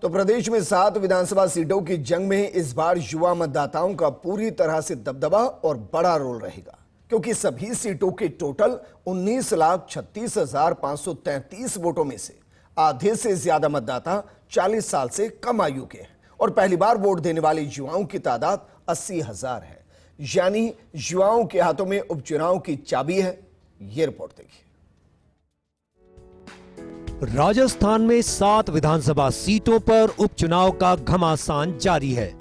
तो प्रदेश में 7 विधानसभा सीटों की जंग में इस बार युवा मतदाताओं का पूरी तरह से दबदबा और बड़ा रोल रहेगा, क्योंकि सभी सीटों के टोटल 19,36,533 वोटों में से आधे से ज्यादा मतदाता 40 साल से कम आयु के हैं और पहली बार वोट देने वाले युवाओं की तादाद 80,000 है। यानी युवाओं के हाथों में उपचुनाव की चाबी है। यह रिपोर्ट देखिए। राजस्थान में 7 विधानसभा सीटों पर उपचुनाव का घमासान जारी है।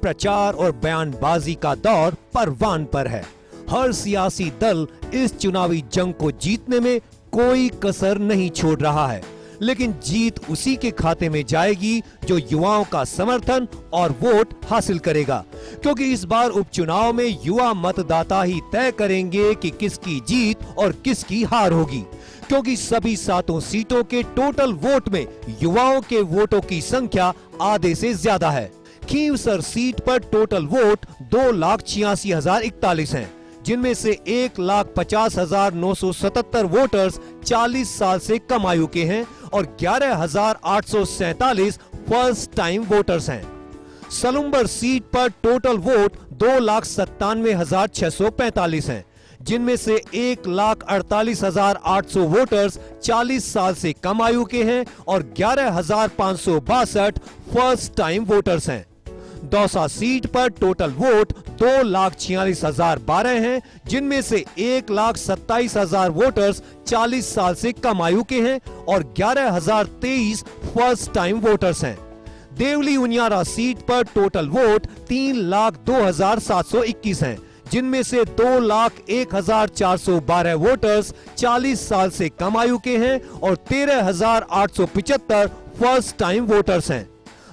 प्रचार और बयानबाजी का दौर परवान पर है। हर सियासी दल इस चुनावी जंग को जीतने में कोई कसर नहीं छोड़ रहा है, लेकिन जीत उसी के खाते में जाएगी जो युवाओं का समर्थन और वोट हासिल करेगा, क्योंकि इस बार उपचुनाव में युवा मतदाता ही तय करेंगे कि किसकी जीत और किसकी हार होगी, क्योंकि सभी 7 सीटों के टोटल वोट में युवाओं के वोटों की संख्या आधे से ज्यादा है। खींवसर सीट पर टोटल वोट 2,86,041 हैं, जिनमें से 1,50,977 वोटर्स 40 साल से कम आयु के हैं और 11,847 फर्स्ट टाइम वोटर्स हैं। सलुम्बर सीट पर टोटल वोट 2,97,645 हैं, जिनमें से 1,48,800 वोटर्स 40 साल से कम आयु के हैं और 11,562 फर्स्ट टाइम वोटर्स हैं। दौसा सीट पर टोटल वोट 2,46,012 हैं, जिनमें से 1,27,000 वोटर्स 40 साल से कम आयु के हैं और 11,023 फर्स्ट टाइम वोटर्स हैं। देवली उनियारा सीट पर टोटल वोट 3,02,721 हैं, जिनमें से 2,01,412 वोटर्स 40 साल से कम आयु के हैं और 13,875 फर्स्ट टाइम वोटर्स हैं।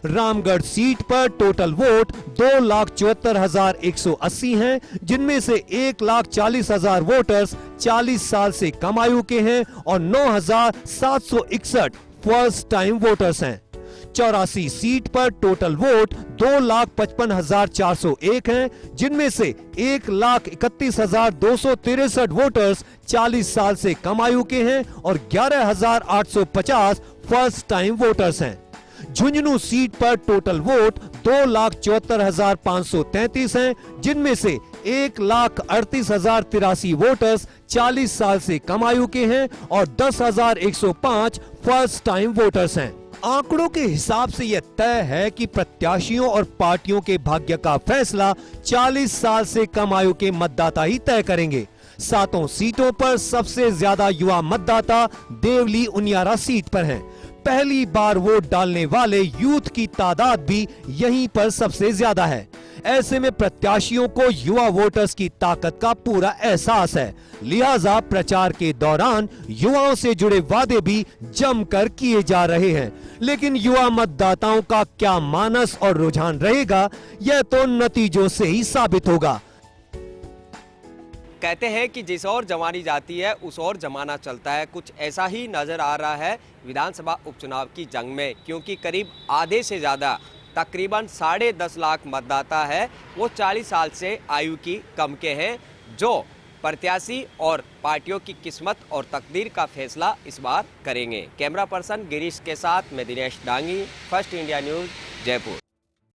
रामगढ़ सीट पर टोटल वोट 2,74,180 हैं, जिनमें से 1,40,000 वोटर्स 40 साल से कम आयु के हैं और 9,761 फर्स्ट टाइम वोटर्स हैं। 84 सीट पर टोटल वोट 2,55,401 हैं, जिनमें से 1,31,263 वोटर्स 40 साल से कम आयु के हैं और 11,850 फर्स्ट टाइम वोटर्स हैं। झुंझुनू सीट पर टोटल वोट 2,74,533 हैं, जिनमें से 1,38,083 वोटर्स 40 साल से कम आयु के हैं और 10,105 फर्स्ट टाइम वोटर्स हैं। आंकड़ों के हिसाब से यह तय है कि प्रत्याशियों और पार्टियों के भाग्य का फैसला 40 साल से कम आयु के मतदाता ही तय करेंगे। 7 सीटों पर सबसे ज्यादा युवा मतदाता देवली उनियारा सीट पर हैं। पहली बार वोट डालने वाले यूथ की तादाद भी यहीं पर सबसे ज्यादा है। ऐसे में प्रत्याशियों को युवा वोटर्स की ताकत का पूरा एहसास है, लिहाजा प्रचार के दौरान युवाओं से जुड़े वादे भी जमकर किए जा रहे हैं। लेकिन युवा मतदाताओं का क्या मानस और रुझान रहेगा, यह तो नतीजों से ही साबित होगा। कहते हैं कि जिस ओर जवानी जाती है उस ओर जमाना चलता है। कुछ ऐसा ही नजर आ रहा है विधानसभा उपचुनाव की जंग में, क्योंकि करीब आधे से ज़्यादा तकरीबन 10.5 लाख मतदाता है वो 40 साल से आयु की कम के हैं, जो प्रत्याशी और पार्टियों की किस्मत और तकदीर का फैसला इस बार करेंगे। कैमरा पर्सन गिरीश के साथ मैं Dinesh Dangi, first India news, Jaipur.